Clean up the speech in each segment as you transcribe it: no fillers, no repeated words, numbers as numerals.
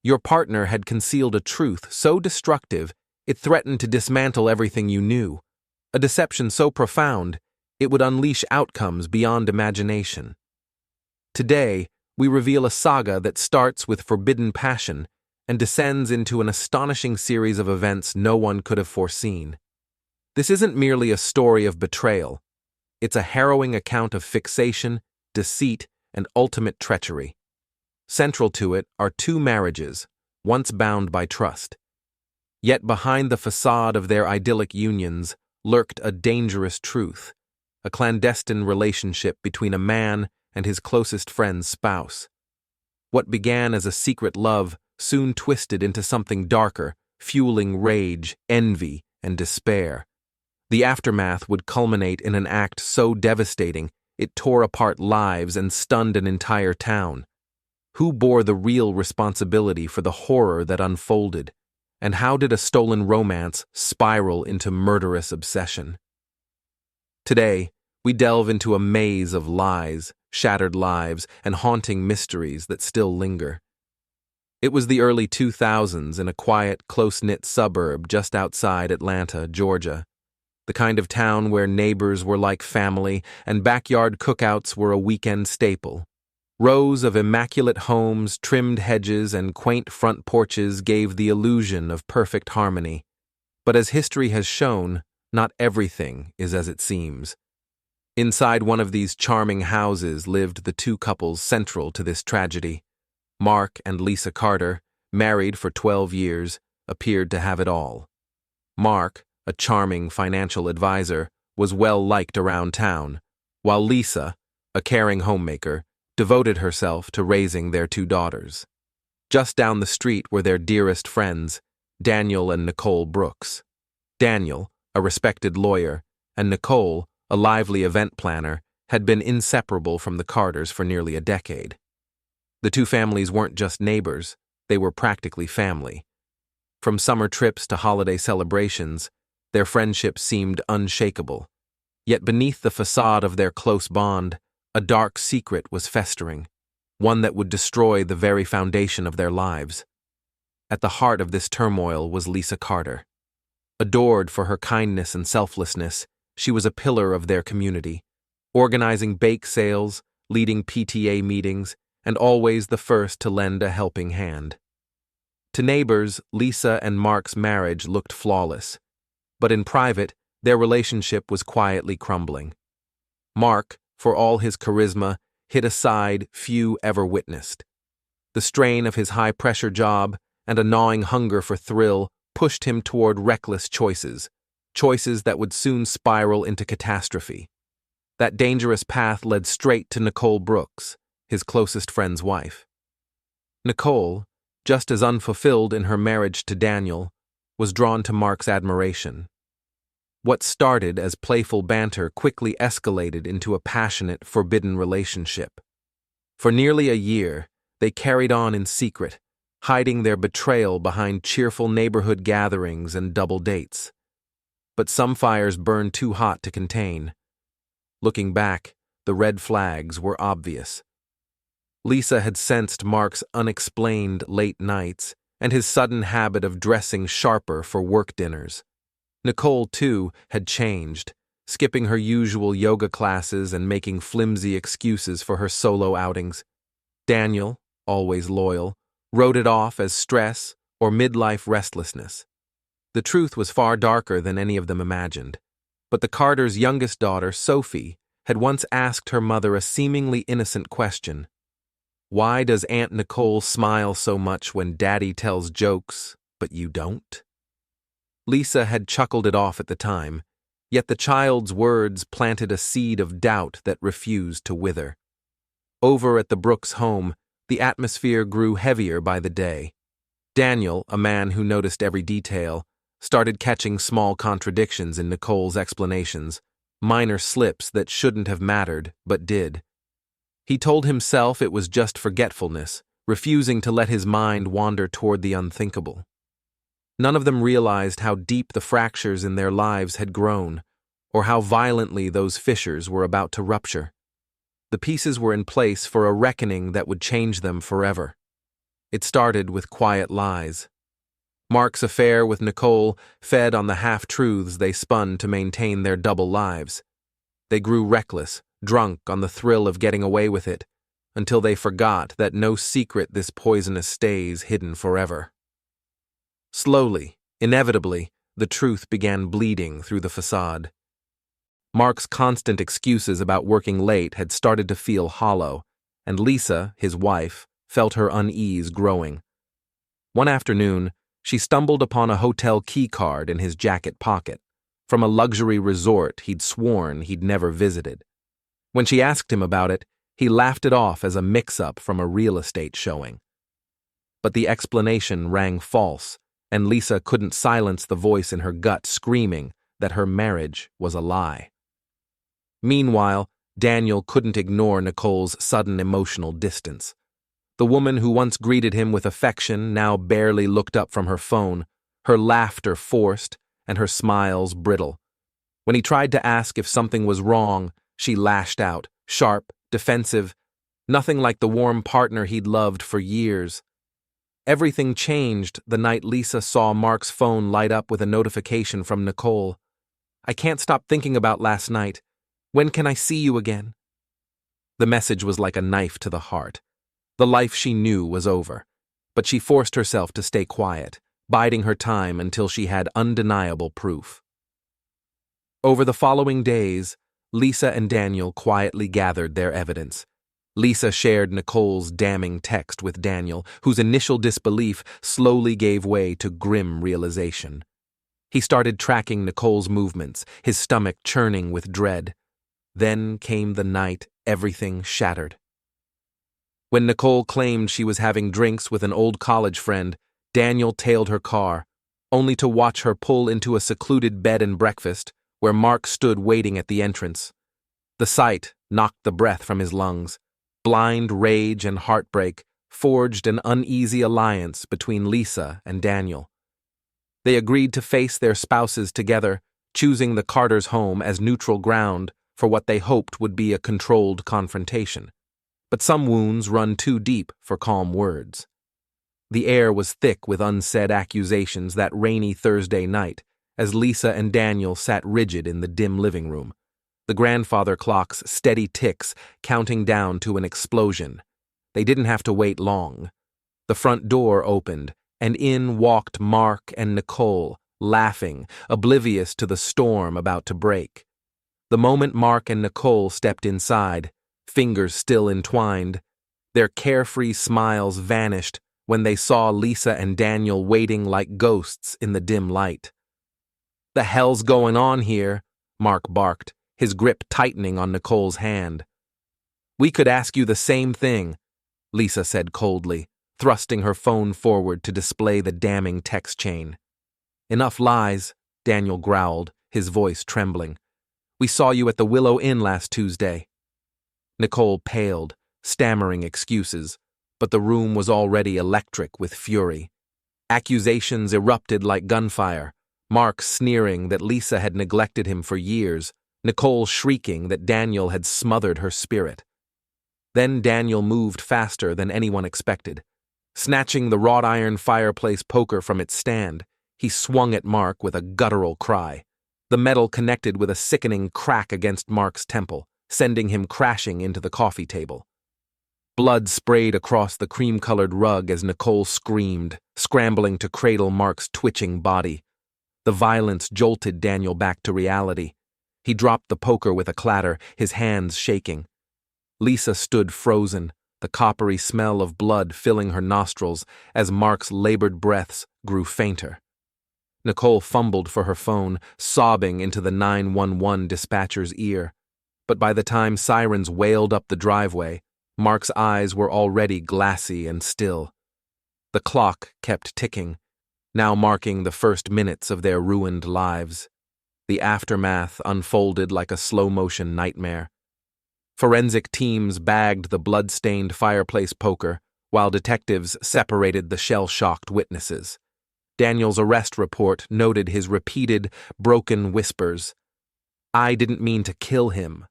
Your partner had concealed a truth so destructive it threatened to dismantle everything you knew, a deception so profound it would unleash outcomes beyond imagination. Today, we reveal a saga that starts with forbidden passion and descends into an astonishing series of events no one could have foreseen. This isn't merely a story of betrayal. It's a harrowing account of fixation, deceit, and ultimate treachery. Central to it are two marriages, once bound by trust. Yet behind the facade of their idyllic unions lurked a dangerous truth, a clandestine relationship between a man and his closest friend's spouse. What began as a secret love soon twisted into something darker, fueling rage, envy, and despair. The aftermath would culminate in an act so devastating it tore apart lives and stunned an entire town. Who bore the real responsibility for the horror that unfolded? And how did a stolen romance spiral into murderous obsession? Today, we delve into a maze of lies, shattered lives, and haunting mysteries that still linger. It was the early 2000s in a quiet, close-knit suburb just outside Atlanta, Georgia. The kind of town where neighbors were like family and backyard cookouts were a weekend staple. Rows of immaculate homes, trimmed hedges, and quaint front porches gave the illusion of perfect harmony. But as history has shown, not everything is as it seems. Inside one of these charming houses lived the two couples central to this tragedy. Mark and Lisa Carter, married for 12 years, appeared to have it all. Mark, a charming financial advisor, was well liked around town, while Lisa, a caring homemaker, devoted herself to raising their two daughters. Just down the street were their dearest friends, Daniel and Nicole Brooks. Daniel, a respected lawyer, and Nicole, a lively event planner, had been inseparable from the Carters for nearly a decade. The two families weren't just neighbors, they were practically family. From summer trips to holiday celebrations, their friendship seemed unshakable. Yet beneath the facade of their close bond, a dark secret was festering, one that would destroy the very foundation of their lives. At the heart of this turmoil was Lisa Carter. Adored for her kindness and selflessness, she was a pillar of their community, organizing bake sales, leading PTA meetings, and always the first to lend a helping hand. To neighbors, Lisa and Mark's marriage looked flawless, but in private, their relationship was quietly crumbling. Mark, for all his charisma, hid a side few ever witnessed. The strain of his high-pressure job and a gnawing hunger for thrill pushed him toward reckless choices that would soon spiral into catastrophe. That dangerous path led straight to Nicole Brooks, his closest friend's wife. Nicole, just as unfulfilled in her marriage to Daniel, was drawn to Mark's admiration. What started as playful banter quickly escalated into a passionate, forbidden relationship. For nearly a year, they carried on in secret, hiding their betrayal behind cheerful neighborhood gatherings and double dates. But some fires burned too hot to contain. Looking back, the red flags were obvious. Lisa had sensed Mark's unexplained late nights and his sudden habit of dressing sharper for work dinners. Nicole, too, had changed, skipping her usual yoga classes and making flimsy excuses for her solo outings. Daniel, always loyal, wrote it off as stress or midlife restlessness. The truth was far darker than any of them imagined. But the Carters' youngest daughter, Sophie, had once asked her mother a seemingly innocent question. Why does Aunt Nicole smile so much when Daddy tells jokes, but you don't? Lisa had chuckled it off at the time, yet the child's words planted a seed of doubt that refused to wither. Over at the Brooks home, the atmosphere grew heavier by the day. Daniel, a man who noticed every detail, started catching small contradictions in Nicole's explanations, minor slips that shouldn't have mattered, but did. He told himself it was just forgetfulness, refusing to let his mind wander toward the unthinkable. None of them realized how deep the fractures in their lives had grown, or how violently those fissures were about to rupture. The pieces were in place for a reckoning that would change them forever. It started with quiet lies. Mark's affair with Nicole fed on the half-truths they spun to maintain their double lives. They grew reckless, drunk on the thrill of getting away with it, until they forgot that no secret this poisonous stays hidden forever. Slowly, inevitably, the truth began bleeding through the facade. Mark's constant excuses about working late had started to feel hollow, and Lisa, his wife, felt her unease growing. One afternoon, she stumbled upon a hotel key card in his jacket pocket, from a luxury resort he'd sworn he'd never visited. When she asked him about it, he laughed it off as a mix-up from a real estate showing. But the explanation rang false, and Lisa couldn't silence the voice in her gut screaming that her marriage was a lie. Meanwhile, Daniel couldn't ignore Nicole's sudden emotional distance. The woman who once greeted him with affection now barely looked up from her phone, her laughter forced and her smiles brittle. When he tried to ask if something was wrong, she lashed out, sharp, defensive, nothing like the warm partner he'd loved for years. Everything changed the night Lisa saw Mark's phone light up with a notification from Nicole. "I can't stop thinking about last night. When can I see you again?" The message was like a knife to the heart. The life she knew was over, but she forced herself to stay quiet, biding her time until she had undeniable proof. Over the following days, Lisa and Daniel quietly gathered their evidence. Lisa shared Nicole's damning text with Daniel, whose initial disbelief slowly gave way to grim realization. He started tracking Nicole's movements, his stomach churning with dread. Then came the night everything shattered. When Nicole claimed she was having drinks with an old college friend, Daniel tailed her car, only to watch her pull into a secluded bed and breakfast where Mark stood waiting at the entrance. The sight knocked the breath from his lungs. Blind rage and heartbreak forged an uneasy alliance between Lisa and Daniel. They agreed to face their spouses together, choosing the Carters' home as neutral ground for what they hoped would be a controlled confrontation. But some wounds run too deep for calm words. The air was thick with unsaid accusations that rainy Thursday night, as Lisa and Daniel sat rigid in the dim living room, the grandfather clock's steady ticks counting down to an explosion. They didn't have to wait long. The front door opened, and in walked Mark and Nicole, laughing, oblivious to the storm about to break. The moment Mark and Nicole stepped inside, fingers still entwined, their carefree smiles vanished when they saw Lisa and Daniel waiting like ghosts in the dim light. "The hell's going on here?" Mark barked, his grip tightening on Nicole's hand. "We could ask you the same thing," Lisa said coldly, thrusting her phone forward to display the damning text chain. "Enough lies," Daniel growled, his voice trembling. "We saw you at the Willow Inn last Tuesday." Nicole paled, stammering excuses, but the room was already electric with fury. Accusations erupted like gunfire, Mark sneering that Lisa had neglected him for years, Nicole shrieking that Daniel had smothered her spirit. Then Daniel moved faster than anyone expected. Snatching the wrought iron fireplace poker from its stand, he swung at Mark with a guttural cry. The metal connected with a sickening crack against Mark's temple, sending him crashing into the coffee table. Blood sprayed across the cream-colored rug as Nicole screamed, scrambling to cradle Mark's twitching body. The violence jolted Daniel back to reality. He dropped the poker with a clatter, his hands shaking. Lisa stood frozen, the coppery smell of blood filling her nostrils as Mark's labored breaths grew fainter. Nicole fumbled for her phone, sobbing into the 911 dispatcher's ear. But by the time sirens wailed up the driveway, Mark's eyes were already glassy and still. The clock kept ticking, now marking the first minutes of their ruined lives. The aftermath unfolded like a slow-motion nightmare. Forensic teams bagged the blood-stained fireplace poker, while detectives separated the shell-shocked witnesses. Daniel's arrest report noted his repeated, broken whispers. "I didn't mean to kill him."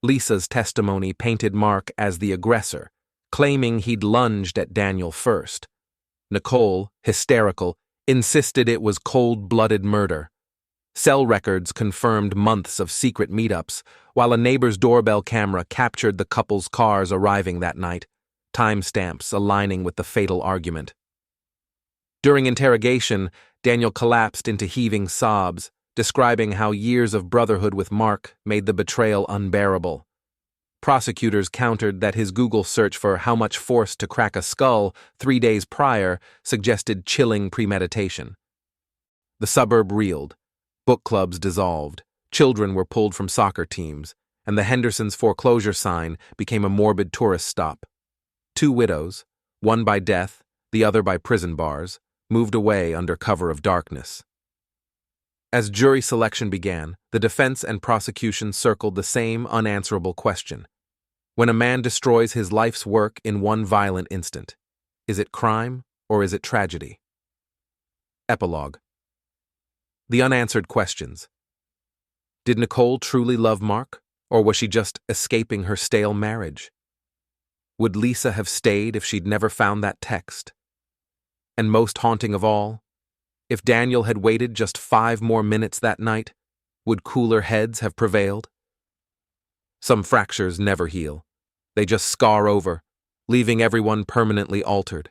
Lisa's testimony painted Mark as the aggressor, claiming he'd lunged at Daniel first. Nicole, hysterical, insisted it was cold-blooded murder. Cell records confirmed months of secret meetups, while a neighbor's doorbell camera captured the couple's cars arriving that night, timestamps aligning with the fatal argument. During interrogation, Daniel collapsed into heaving sobs, describing how years of brotherhood with Mark made the betrayal unbearable. Prosecutors countered that his Google search for how much force to crack a skull 3 days prior suggested chilling premeditation. The suburb reeled. Book clubs dissolved, children were pulled from soccer teams, and the Hendersons' foreclosure sign became a morbid tourist stop. 2 widows, one by death, the other by prison bars, moved away under cover of darkness. As jury selection began, the defense and prosecution circled the same unanswerable question. When a man destroys his life's work in one violent instant, is it crime or is it tragedy? Epilogue. The unanswered questions. Did Nicole truly love Mark, or was she just escaping her stale marriage? Would Lisa have stayed if she'd never found that text? And most haunting of all, if Daniel had waited just 5 more minutes that night, would cooler heads have prevailed? Some fractures never heal. They just scar over, leaving everyone permanently altered.